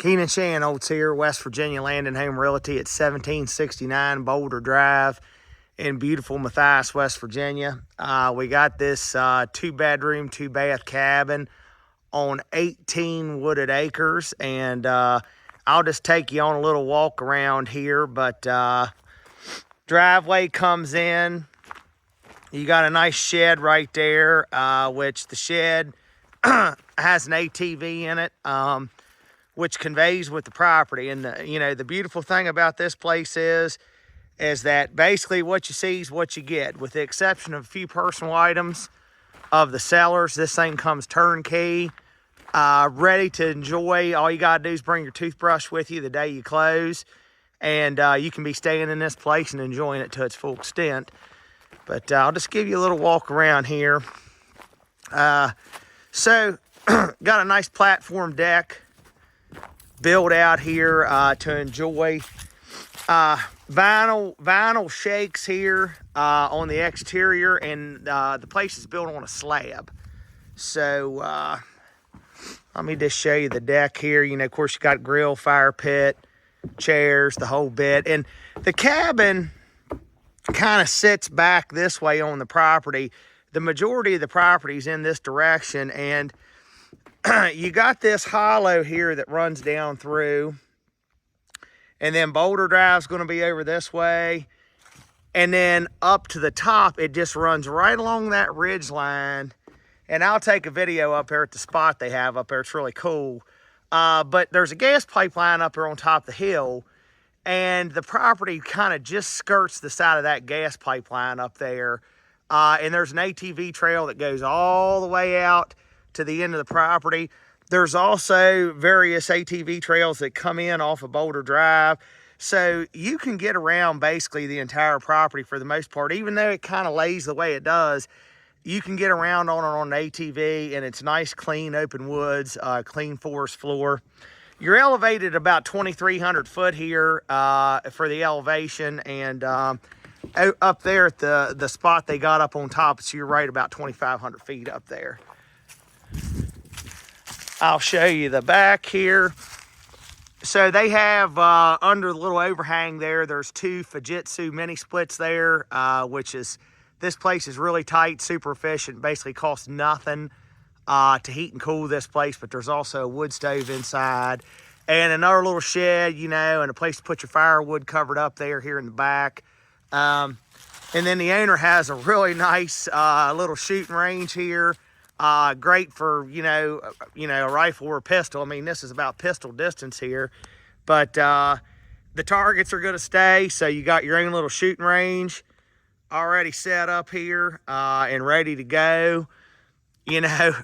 Keenan Shanholtz here, West Virginia Land and Home Realty at 1769 Boulder Drive in beautiful Mathias, West Virginia. We got this 2-bedroom, 2-bath cabin on 18 wooded acres, and I'll just take you on a little walk around here. But driveway comes in. You got a nice shed right there, which the shed has an ATV in it, which conveys with the property. And the beautiful thing about this place is that basically what you see is what you get, with the exception of a few personal items of the sellers. This thing comes turnkey, ready to enjoy. All you gotta do is bring your toothbrush with you the day you close, and you can be staying in this place and enjoying it to its full extent. But I'll just give you a little walk around here. So got a nice platform deck built out here to enjoy. Vinyl shakes here on the exterior, and the place is built on a slab. So let me just show you the deck here. Of course, you got grill, fire pit, chairs, the whole bit. And the cabin kind of sits back this way on the property. The majority of the property is in this direction, and you got this hollow here that runs down through, and then Boulder Drive's going to be over this way, and then up to the top it just runs right along that ridge line. And I'll take a video up there at the spot they have up there. It's really cool. But there's a gas pipeline up there on top of the hill, and the property kind of just skirts the side of that gas pipeline up there. And there's an ATV trail that goes all the way out to the end of the property. There's also various ATV trails that come in off of Boulder Drive. So you can get around basically the entire property for the most part. Even though it kind of lays the way it does, you can get around on it on an ATV, and it's nice, clean, open woods, clean forest floor. You're elevated about 2,300 foot here for the elevation, and up there at the spot they got up on top, so you're right about 2,500 feet up there. I'll show you the back here. So they have under the little overhang there's 2 Fujitsu mini splits there, which is, this place is really tight, super efficient, basically costs nothing to heat and cool this place. But there's also a wood stove inside, and another little shed, and a place to put your firewood covered up there here in the back. And then the owner has a really nice little shooting range here. Great for, a rifle or a pistol. I mean, this is about pistol distance here. But the targets are going to stay, so you got your own little shooting range already set up here and ready to go.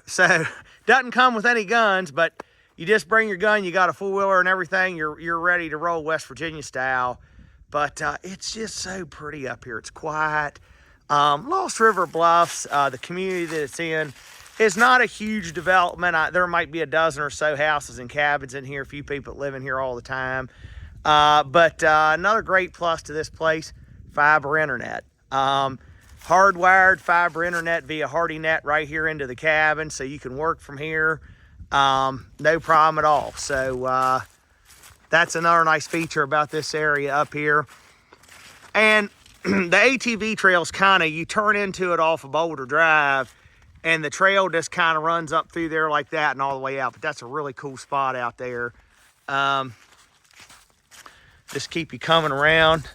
So doesn't come with any guns, but you just bring your gun, you got a four-wheeler and everything, you're ready to roll West Virginia style. But it's just so pretty up here. It's quiet. Lost River Bluffs, the community that it's in, is not a huge development. There might be a dozen or so houses and cabins in here, a few people living here all the time. But another great plus to this place, fiber internet. Hardwired fiber internet via HardyNet right here into the cabin, so you can work from here. No problem at all. So that's another nice feature about this area up here. And the ATV trail's you turn into it off of Boulder Drive, and the trail just kind of runs up through there like that and all the way out. But that's a really cool spot out there. Just keep you coming around.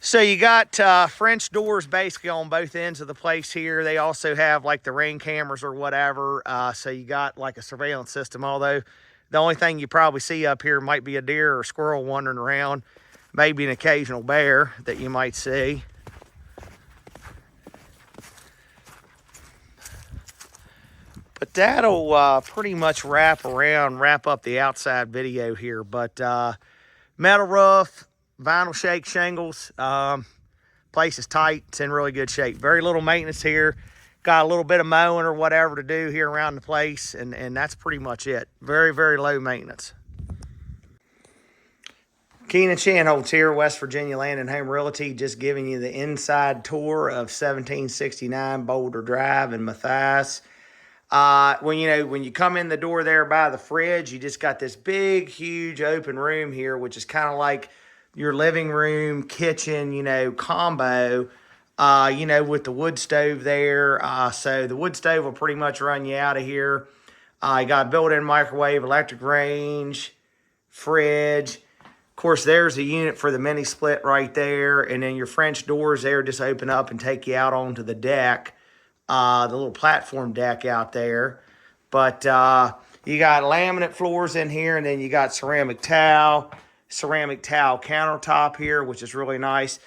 So you got French doors basically on both ends of the place here. They also have like the ring cameras or whatever. So you got like a surveillance system, although the only thing you probably see up here might be a deer or a squirrel wandering around. Maybe an occasional bear that you might see. But that'll pretty much wrap up the outside video here. But metal roof, vinyl shake shingles. Place is tight. It's in really good shape. Very little maintenance here. Got a little bit of mowing or whatever to do here around the place, and that's pretty much it. Very, very low maintenance. Keenan Shanholtz here, West Virginia Land and Home Realty, just giving you the inside tour of 1769 Boulder Drive in Mathias. When you come in the door there by the fridge, you just got this big, huge open room here, which is kind of like your living room, kitchen, combo, with the wood stove there. So the wood stove will pretty much run you out of here. You got a built-in microwave, electric range, fridge. Of course, there's a unit for the mini split right there. And then your French doors there just open up and take you out onto the deck. The little platform deck out there. But you got laminate floors in here, and then you got ceramic tile countertop here, which is really nice.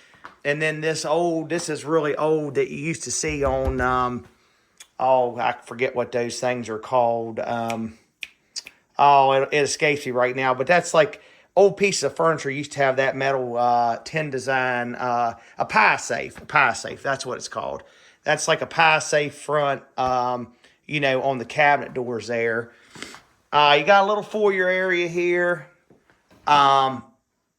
And then this is really old that you used to see on, I forget what those things are called. It escapes me right now, but that's like old piece of furniture used to have that metal tin design, a pie safe, that's what it's called. That's like a pie safe front, on the cabinet doors there. You got a little foyer area here.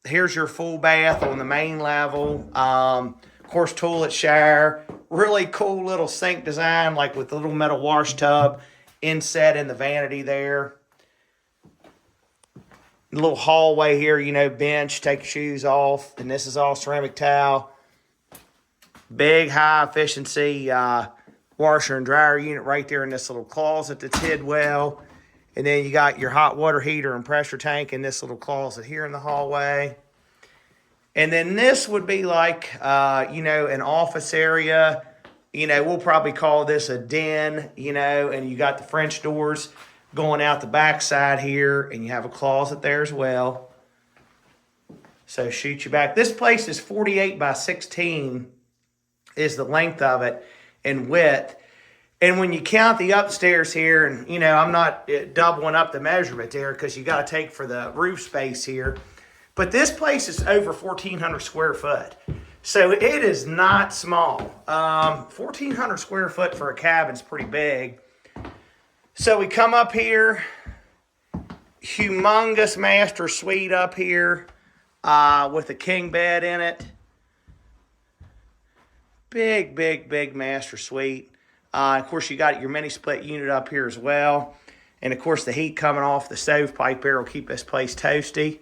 Here's your full bath on the main level. Of course, toilet, shower. Really cool little sink design, like with the little metal wash tub inset in the vanity there. A little hallway here, bench, take your shoes off. And this is all ceramic tile. Big, high efficiency washer and dryer unit right there in this little closet that's hid well. And then you got your hot water heater and pressure tank in this little closet here in the hallway. And then this would be like, an office area. We'll probably call this a den, and you got the French doors going out the back side here, and you have a closet there as well. So shoot you back. This place is 48 by 16 is the length of it and width. And when you count the upstairs here, and I'm not doubling up the measurement there because you got to take for the roof space here, but this place is over 1,400 square foot. So it is not small. 1,400 square foot for a cabin is pretty big. So we come up here, humongous master suite up here with a king bed in it. Big, big, big master suite. Of course, you got your mini split unit up here as well. And of course, the heat coming off the stovepipe there will keep this place toasty.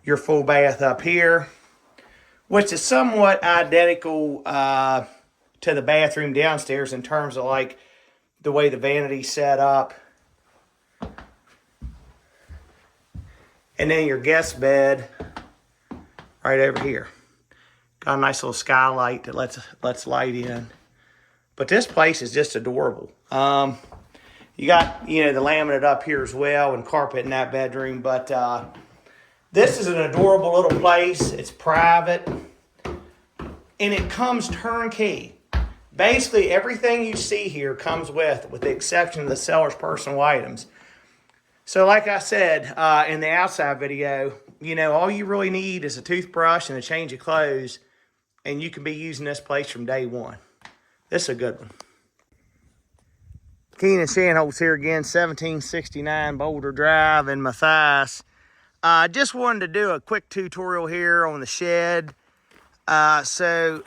Your full bath up here, which is somewhat identical to the bathroom downstairs in terms of like the way the vanity's set up. And then your guest bed right over here. Got a nice little skylight that lets light in. But this place is just adorable. You got, the laminate up here as well and carpet in that bedroom. But this is an adorable little place. It's private. And it comes turnkey. Basically, everything you see here comes with the exception of the seller's personal items. So like I said in the outside video, all you really need is a toothbrush and a change of clothes, and you can be using this place from day one. This is a good one. Keenan Shanholz here again, 1769 Boulder Drive in Mathias. I just wanted to do a quick tutorial here on the shed. So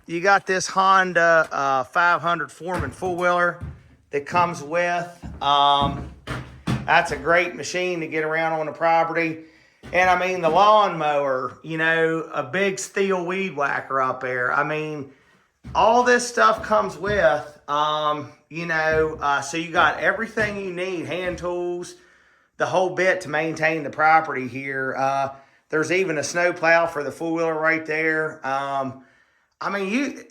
you got this Honda 500 Foreman four-wheeler that comes with. That's a great machine to get around on the property. And I mean, the lawnmower, a big steel weed whacker up there. I mean, all this stuff comes with, so you got everything you need, hand tools, the whole bit to maintain the property here. There's even a snow plow for the four-wheeler right there. Even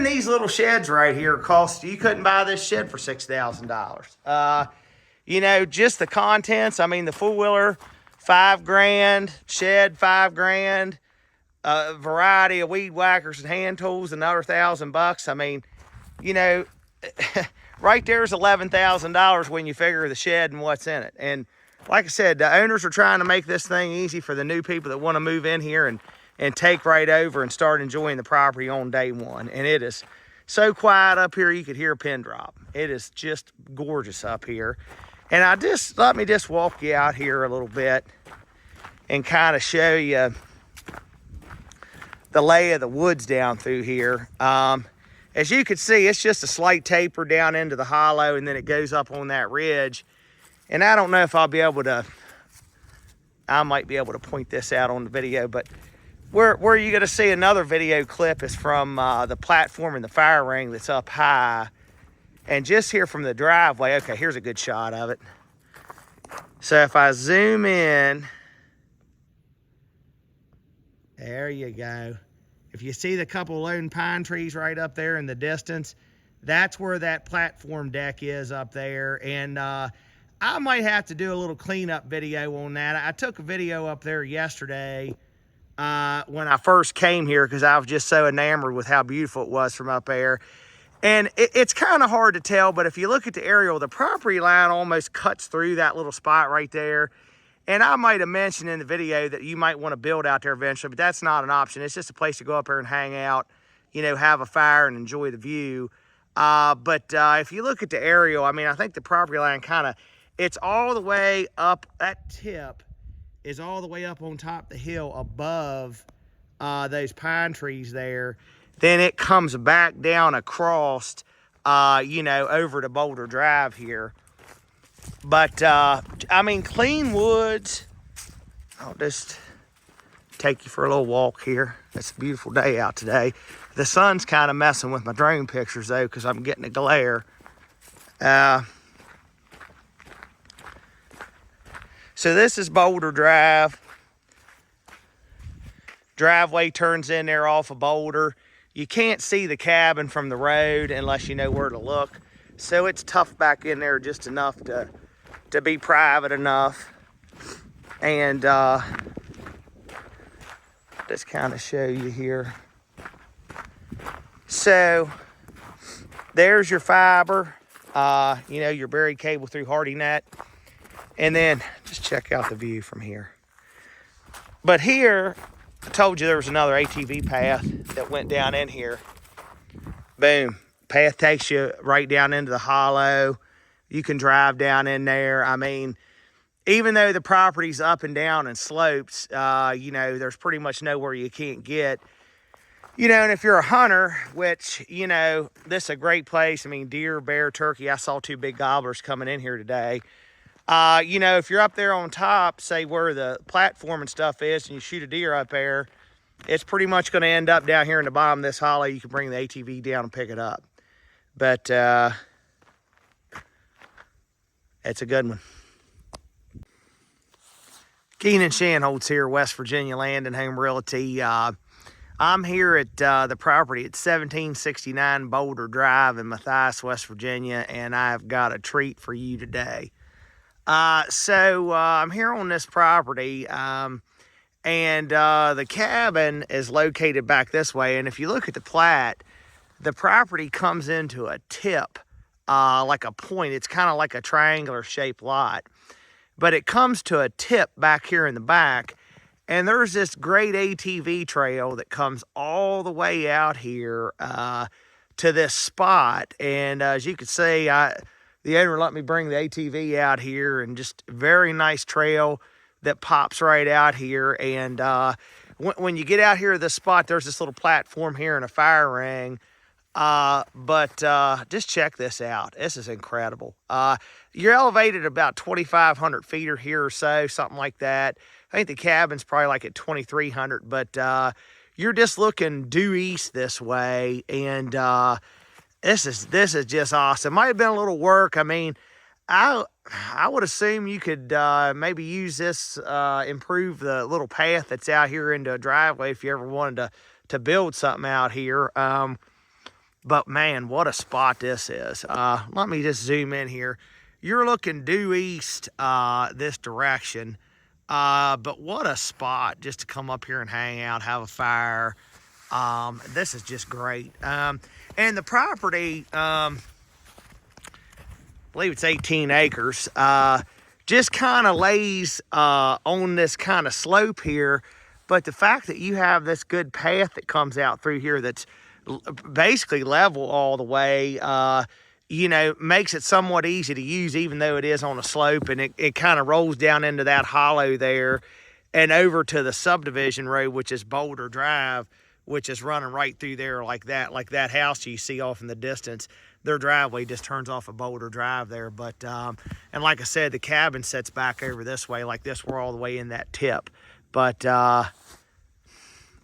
these little sheds right here you couldn't buy this shed for $6,000. Just the contents. The four-wheeler, $5,000, shed, $5,000, a variety of weed whackers and hand tools, another $1,000. Right there's $11,000 when you figure the shed and what's in it. And like I said, the owners are trying to make this thing easy for the new people that want to move in here and take right over and start enjoying the property on day one. And it is so quiet up here, you could hear a pin drop. It is just gorgeous up here. And let me just walk you out here a little bit and kind of show you the lay of the woods down through here. as you can see, it's just a slight taper down into the hollow, and then it goes up on that ridge. And I don't know if I'll be able to, I might be able to point this out on the video, but where you're going to see another video clip is from the platform in the fire ring that's up high. And just here from the driveway, okay, here's a good shot of it. So if I zoom in, there you go. If you see the couple lone pine trees right up there in the distance, that's where that platform deck is up there. And I might have to do a little cleanup video on that. I took a video up there yesterday when I first came here because I was just so enamored with how beautiful it was from up there. And it's kind of hard to tell, but if you look at the aerial, the property line almost cuts through that little spot right there. And I might have mentioned in the video that you might want to build out there eventually, but that's not an option. It's just a place to go up there and hang out, you know, have a fire and enjoy the view. But if you look at the aerial, I mean, I think the property line kind of, it's all the way up, that tip is all the way up on top of the hill above those pine trees there. Then it comes back down across, you know, over to Boulder Drive here. But, I mean, clean woods. I'll just take you for a little walk here. It's a beautiful day out today. The sun's kind of messing with my drone pictures, though, because I'm getting a glare. So this is Boulder Drive. Driveway turns in there off of Boulder. You can't see the cabin from the road unless you know where to look. So it's tough back in there just enough to be private enough. And just kind of show you here. So there's your fiber, you know, your buried cable through Hardy Net. And then just check out the view from here. But here, I told you there was another ATV path that went down in here. Boom. Path takes you right down into the hollow. You can drive down in there. I mean, even though the property's up and down and slopes, you know, there's pretty much nowhere you can't get. You know, and if you're a hunter, which, you know, this is a great place. I mean, deer, bear, turkey. I saw 2 big gobblers coming in here today. You know, if you're up there on top, say where the platform and stuff is, and you shoot a deer up there, it's pretty much going to end up down here in the bottom of this hollow. You can bring the ATV down and pick it up. But it's a good one. Keenan Shanholtz here, West Virginia Land and Home Realty. I'm here at the property at 1769 Boulder Drive in Mathias, West Virginia, and I've got a treat for you today. So I'm here on this property, and the cabin is located back this way. And if you look at the plat, the property comes into a tip, like a point. It's kind of like a triangular shaped lot, but it comes to a tip back here in the back. And there's this great ATV trail that comes all the way out here to this spot. And as you can see, the owner let me bring the ATV out here, and just very nice trail that pops right out here. And when you get out here to this spot, there's this little platform here and a fire ring. But just check this out. This is incredible. You're elevated about 2,500 feet or here or so, something like that. I think the cabin's probably like at 2,300, but you're just looking due east this way, and this is just awesome. Might have been a little work. I mean, I would assume you could maybe use this, improve the little path that's out here into a driveway if you ever wanted to build something out here. But man, what a spot this is. Let me just zoom in here. You're looking due east this direction. But what a spot just to come up here and hang out, have a fire. This is just great. And the property, I believe it's 18 acres, just kind of lays on this kind of slope here. But the fact that you have this good path that comes out through here that's basically level all the way, you know, makes it somewhat easy to use, even though it is on a slope, and it kind of rolls down into that hollow there and over to the subdivision road, which is Boulder Drive, which is running right through there like that. Like that house you see off in the distance, their driveway just turns off of Boulder Drive there. But, and like I said, the cabin sets back over this way like this. We're all the way in that tip. But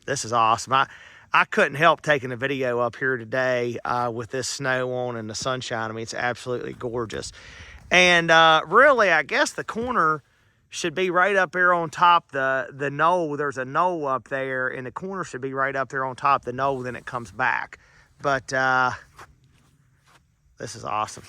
this is awesome. I couldn't help taking a video up here today with this snow on and the sunshine. I mean, it's absolutely gorgeous. And really, I guess the corner should be right up there on top the knoll. There's a knoll up there, and the corner should be right up there on top the knoll, then it comes back. But this is awesome.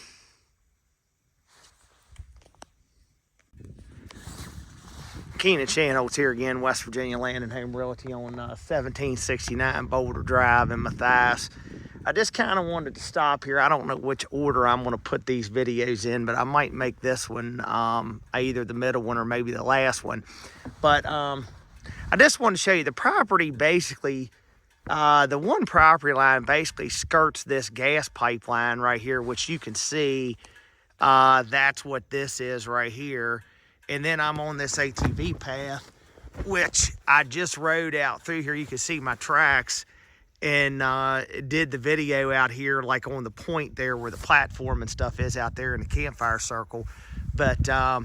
Keenan Channels here again, West Virginia Land and Home Realty on 1769 Boulder Drive in Mathias. I just kind of wanted to stop here. I don't know which order I'm going to put these videos in, but I might make this one either the middle one or maybe the last one. But I just want to show you the property. Basically, the one property line basically skirts this gas pipeline right here, which you can see. That's what this is right here. And then I'm on this ATV path, which I just rode out through here. You can see my tracks, and did the video out here like on the point there where the platform and stuff is out there in the campfire circle. But I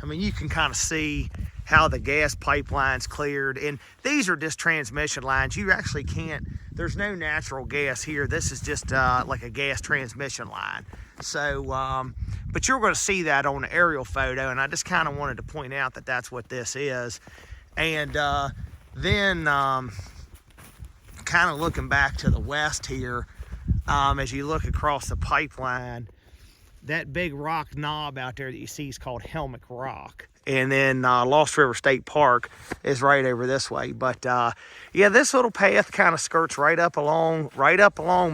mean, you can kind of see how the gas pipeline's cleared. And these are just transmission lines. You actually can't, there's no natural gas here. This is just like a gas transmission line. So, but you're going to see that on the aerial photo, and I just kind of wanted to point out that that's what this is. And then kind of looking back to the west here, as you look across the pipeline, that big rock knob out there that you see is called Helmick Rock. And then Lost River State Park is right over this way. But yeah, this little path kind of skirts right up along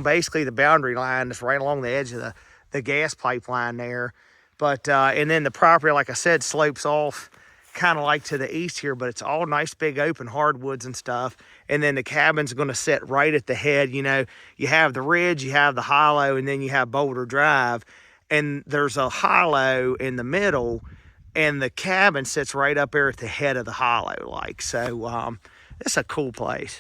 basically the boundary line. It's right along the edge of the gas pipeline there. But and then the property, like I said, slopes off kind of like to the east here, but it's all nice big open hardwoods and stuff. And then the cabin's going to sit right at the head. You know, you have the ridge, you have the hollow, and then you have Boulder Drive, and there's a hollow in the middle, and the cabin sits right up there at the head of the hollow. Like, so it's a cool place.